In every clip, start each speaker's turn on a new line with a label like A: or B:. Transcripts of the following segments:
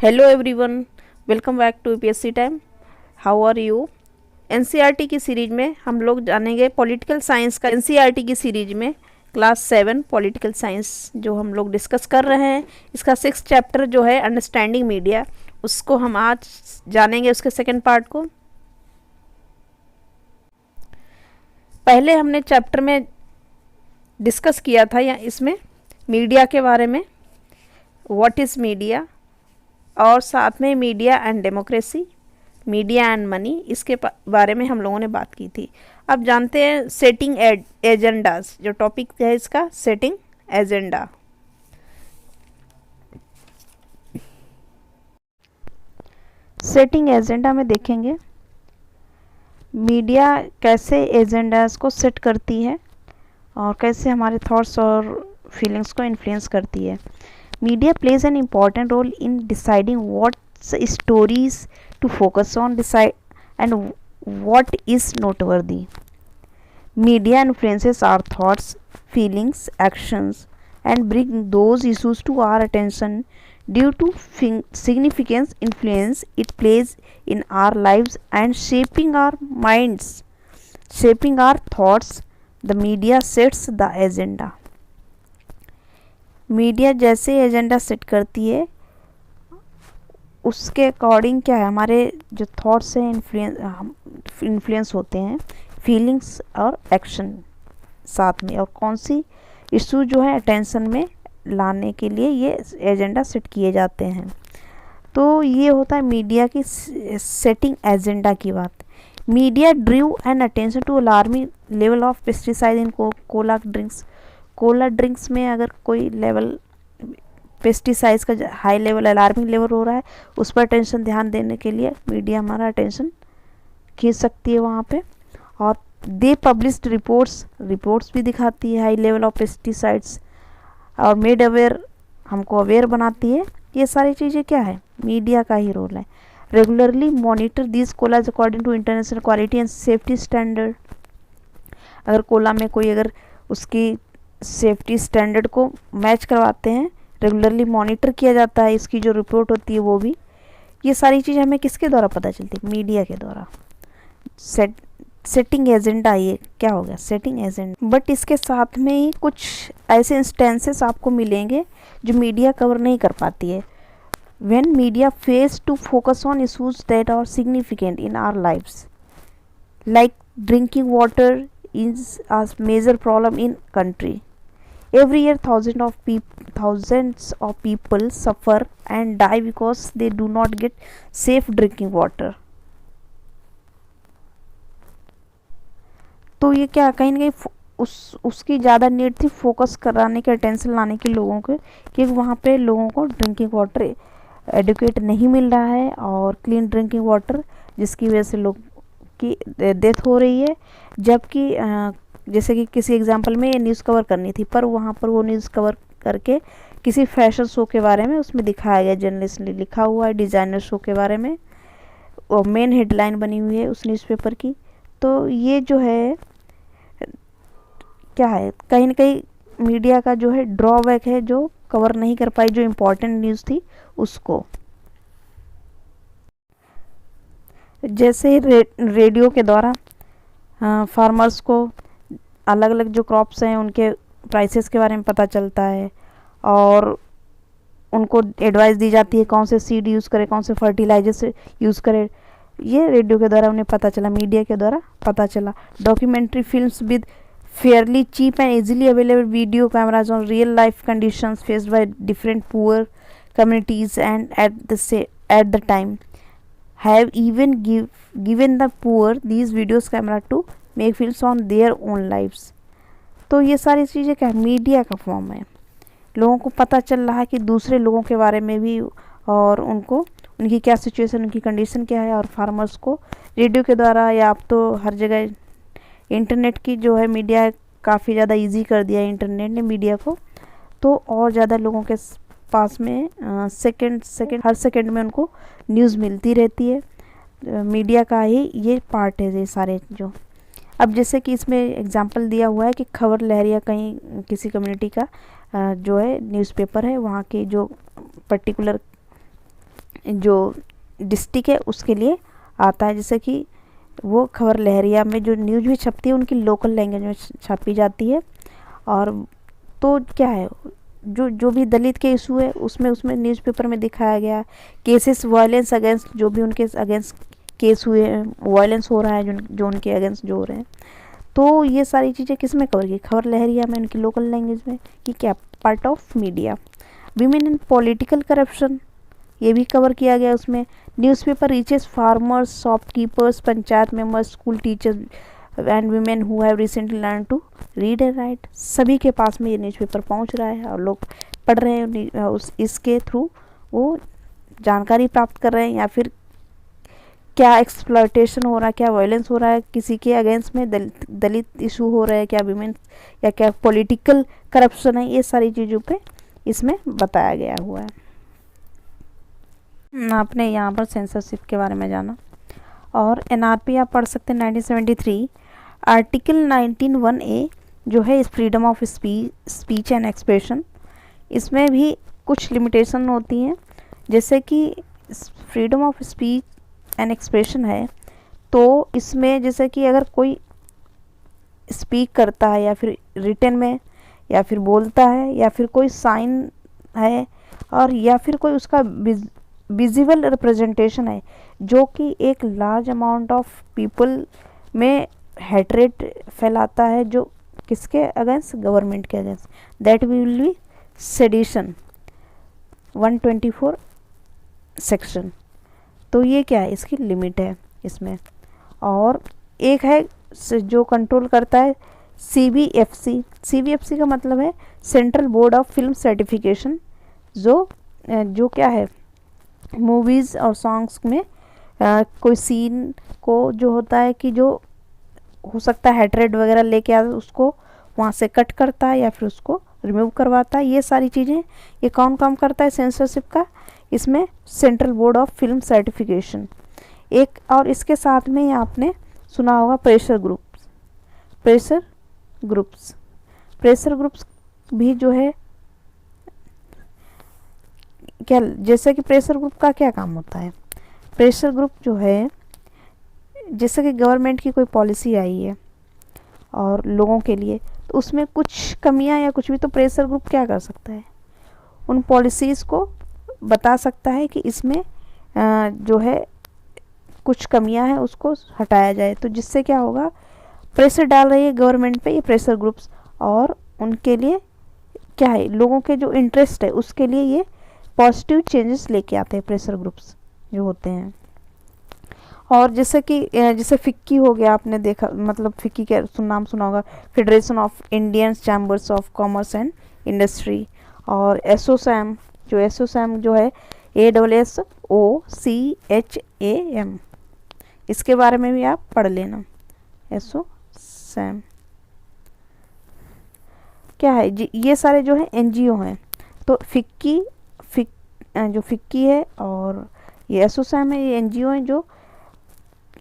A: Hello everyone, welcome back to UPSC time. How are you? NCERT की series में हम लोग जानेंगे पॉलिटिकल साइंस का। एनसीईआरटी की सीरीज में क्लास 7 पॉलिटिकल साइंस जो हम लोग डिस्कस कर रहे हैं, इसका 6th चैप्टर जो है अंडरस्टैंडिंग मीडिया, उसको हम आज जानेंगे, उसके सेकेंड पार्ट को। पहले हमने चैप्टर में डिस्कस किया था या इसमें मीडिया के बारे में, व्हाट इज़ मीडिया, और साथ में media and democracy, media and money, इसके बारे में हम लोगों ने बात की थी। अब जानते हैं सेटिंग एजेंडाज, जो टॉपिक है इसका सेटिंग एजेंडा। सेटिंग एजेंडा में देखेंगे मीडिया कैसे एजेंडाज को सेट करती है और कैसे हमारे थॉट्स और फीलिंग्स को इन्फ्लुएंस करती है। Media plays an important role in deciding what stories to focus on, decide and what is noteworthy. Media influences our thoughts, feelings, actions, and bring those issues to our attention due to significant influence it plays in our lives and shaping our minds, shaping our thoughts. The media sets the agenda. Media जैसे agenda set करती है उसके according क्या है, हमारे जो thoughts हैं influence होते हैं, फीलिंग्स और एक्शन साथ में, और कौन सी इशू जो है अटेंशन में लाने के लिए ये एजेंडा सेट किए जाते हैं। तो ये होता है मीडिया की सेटिंग एजेंडा की बात। Media drew and attention to alarming level of pesticide in cola drinks. Cola drinks में अगर कोई लेवल पेस्टिसाइड्स का हाई लेवल, अलार्मिंग लेवल हो रहा है, उस पर अटेंशन ध्यान देने के लिए मीडिया हमारा अटेंशन खींच सकती है वहाँ पे। और दे पब्लिश्ड रिपोर्ट्स भी दिखाती है हाई लेवल ऑफ पेस्टिसाइड्स, और मेड अवेयर, हमको अवेयर बनाती है। ये सारी चीज़ें क्या है, मीडिया का ही रोल है। Regularly monitor this colas according to international quality and safety standard. अगर कोला में कोई अगर उसकी सेफ्टी स्टैंडर्ड को मैच करवाते हैं, रेगुलरली मॉनिटर किया जाता है, इसकी जो रिपोर्ट होती है वो भी। ये सारी चीज़ हमें किसके द्वारा पता चलती है, मीडिया के द्वारा। सेटिंग एजेंडा, ये क्या हो गया, सेटिंग एजेंडा। बट इसके साथ में ही कुछ ऐसे इंस्टेंसेस आपको मिलेंगे जो मीडिया कवर नहीं कर पाती है। When media fails to focus on issues that are significant in our lives, like drinking water is a major problem in country. Every year thousands of people suffer and die because they do not get safe drinking water. तो ये क्या कहीं ना कहीं उसकी ज़्यादा need थी focus कराने के, अटेंशन लाने के लोगों के, कि वहाँ पे लोगों को ड्रिंकिंग वाटर एडुकेट नहीं मिल रहा है और क्लीन ड्रिंकिंग वाटर, जिसकी वजह से लोग की डेथ हो रही है। जबकि जैसे कि किसी एग्जाम्पल में ये न्यूज़ कवर करनी थी, पर वहाँ पर वो न्यूज़ कवर करके किसी फैशन शो के बारे में उसमें दिखाया गया, जर्नलिस्ट ने लिखा हुआ है डिज़ाइनर शो के बारे में, और मेन हेडलाइन बनी हुई है उस न्यूज़पेपर की। तो ये जो है क्या है, कहीं ना कहीं मीडिया का जो है ड्रॉबैक है, जो कवर नहीं कर पाई जो इम्पोर्टेंट न्यूज़ थी उसको। जैसे रेडियो के द्वारा फार्मर्स को अलग अलग जो क्रॉप्स हैं उनके प्राइसेस के बारे में पता चलता है, और उनको एडवाइस दी जाती है कौन से सीड यूज़ करें, कौन से फर्टिलाइजर यूज़ करें। ये रेडियो के द्वारा उन्हें पता चला, मीडिया के द्वारा पता चला। Documentary films with fairly cheap and easily available video cameras on real life conditions faced by different poor communities and at the time have even given the poor these videos camera to make films on their own lives. तो ये सारी चीज़ें क्या media का form है, लोगों को पता चल रहा है कि दूसरे लोगों के बारे में भी, और उनको उनकी क्या सिचुएशन, उनकी कंडीशन क्या है। और फार्मर्स को रेडियो के द्वारा, या अब तो हर जगह इंटरनेट की जो है मीडिया काफ़ी ज़्यादा इजी कर दिया है इंटरनेट ने मीडिया को, तो और ज़्यादा लोगों के पास में हर सेकेंड में उनको न्यूज़ मिलती रहती है। मीडिया का ही ये पार्ट है ये सारे जो। अब जैसे कि इसमें एग्जांपल दिया हुआ है कि खबर लहरिया कहीं किसी कम्युनिटी का जो है न्यूज़पेपर है, वहाँ के जो पर्टिकुलर जो डिस्ट्रिक्ट है उसके लिए आता है। जैसे कि वो खबर लहरिया में जो न्यूज़ भी छपती है उनकी लोकल लैंग्वेज में छापी जाती है। और तो क्या है, जो भी दलित के इशू है उसमें न्यूज़पेपर में दिखाया गया केसेस, वायलेंस अगेंस्ट, जो भी उनके अगेंस्ट केस हुए हैं, वायलेंस हो रहा है जो उनके अगेंस्ट जो हो रहे हैं, तो ये सारी चीज़ें किस में कवर की, खबर लहरिया में, उनकी लोकल लैंग्वेज में, कि क्या part of media. Women in political corruption, ये भी कवर किया गया उसमें। Newspaper reaches farmers, shopkeepers, panchayat members, school teachers and women who have recently learn to read and write, सभी के पास में ये न्यूज़पेपर पहुंच रहा है और लोग पढ़ रहे हैं, इसके थ्रू वो जानकारी प्राप्त कर रहे हैं, या फिर क्या एक्सप्लॉयटेशन हो रहा है, क्या वायलेंस हो रहा है किसी के अगेंस्ट में, दलित इशू हो रहा है क्या, वीमेन, या क्या पॉलिटिकल करप्शन है, ये सारी चीज़ों पे इसमें बताया गया हुआ है। आपने यहाँ पर सेंसरशिप के बारे में जाना, और एनआरपी आप पढ़ सकते हैं 1973, आर्टिकल 19(1)(a) जो है freedom of speech and expression, इसमें भी कुछ लिमिटेशन होती हैं। जैसे कि freedom of speech and expression है, तो इसमें जैसे कि अगर कोई स्पीक करता है या फिर रिटन में, या फिर बोलता है, या फिर कोई साइन है, और या फिर कोई उसका विजिबल रिप्रेजेंटेशन है जो कि एक लार्ज अमाउंट ऑफ पीपल में हेट्रेड फैलाता है, जो किसके अगेंस्ट, गवर्नमेंट के against, that will be sedition, 124 section. तो ये क्या है, इसकी लिमिट है इसमें। और एक है जो कंट्रोल करता है CBFC, CBFC का मतलब है central board of film certification, जो क्या है, मूवीज़ और सॉन्ग्स में कोई सीन को जो होता है कि जो हो सकता है हेट्रेड वगैरह लेके आता है, उसको वहाँ से कट करता है या फिर उसको रिमूव करवाता है। ये सारी चीज़ें ये कौन काम करता है सेंसरशिप का, इसमें central board of film certification. एक और इसके साथ में आपने सुना होगा प्रेशर ग्रुप्स भी जो है क्या, जैसे कि प्रेशर ग्रुप का क्या काम होता है, प्रेशर ग्रुप जो है, जैसे कि गवर्नमेंट की कोई पॉलिसी आई है और लोगों के लिए, तो उसमें कुछ कमियां या कुछ भी, तो प्रेशर ग्रुप क्या कर सकता है, उन पॉलिसीज़ को बता सकता है कि इसमें जो है कुछ कमियां हैं उसको हटाया जाए। तो जिससे क्या होगा, प्रेशर डाल रही है गवर्नमेंट पे ये प्रेशर ग्रुप्स, और उनके लिए क्या है, लोगों के जो इंटरेस्ट है उसके लिए ये पॉजिटिव चेंजेस लेके आते हैं प्रेशर ग्रुप्स जो होते हैं। और जैसे कि जैसे फिक्की हो गया, आपने देखा, मतलब फिक्की के नाम सुना होगा, federation of Indian chambers of commerce and industry, और एसोसैम जो है ASSOCHAM, इसके बारे में भी आप पढ़ लेना। एसोसैम क्या है जी, ये सारे जो है NGO हैं। तो जो फिक्की है और ये एसोसैम है, ये NGO हैं जो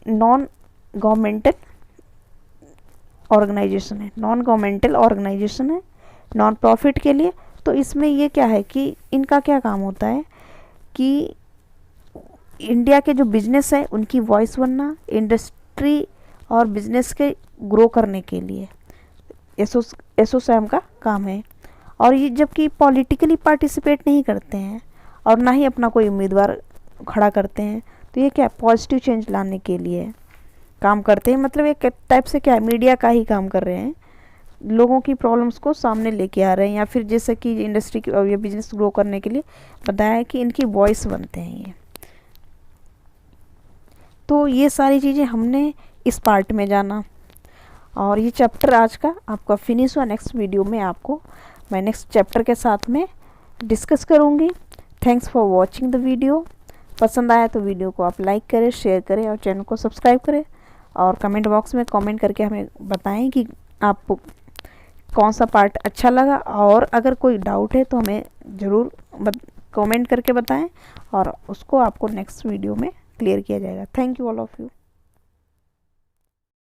A: नॉन गवर्नमेंटल ऑर्गेनाइजेशन है, नॉन प्रॉफिट के लिए। तो इसमें ये क्या है कि इनका क्या काम होता है कि इंडिया के जो बिजनेस है उनकी वॉइस बनना, इंडस्ट्री और बिजनेस के ग्रो करने के लिए एसोसैम का काम है। और ये जबकि पॉलिटिकली पार्टिसिपेट नहीं करते हैं और ना ही अपना कोई उम्मीदवार खड़ा करते हैं, तो ये क्या पॉजिटिव चेंज लाने के लिए काम करते हैं। मतलब एक टाइप से क्या है, मीडिया का ही काम कर रहे हैं, लोगों की प्रॉब्लम्स को सामने लेके आ रहे हैं, या फिर जैसे कि इंडस्ट्री की या बिजनेस ग्रो करने के लिए बताया है कि इनकी वॉइस बनते हैं ये। तो ये सारी चीज़ें हमने इस पार्ट में जाना, और ये चैप्टर आज का आपका फिनिश हुआ। नेक्स्ट वीडियो में आपको मैं नेक्स्ट चैप्टर के साथ में डिस्कस करूँगी। Thanks for watching the video. पसंद आया तो वीडियो को आप लाइक करें, शेयर करें और चैनल को सब्सक्राइब करें, और कमेंट बॉक्स में कमेंट करके हमें बताएं कि आपको कौन सा पार्ट अच्छा लगा, और अगर कोई डाउट है तो हमें ज़रूर कमेंट करके बताएं, और उसको आपको नेक्स्ट वीडियो में क्लियर किया जाएगा। Thank you all of you.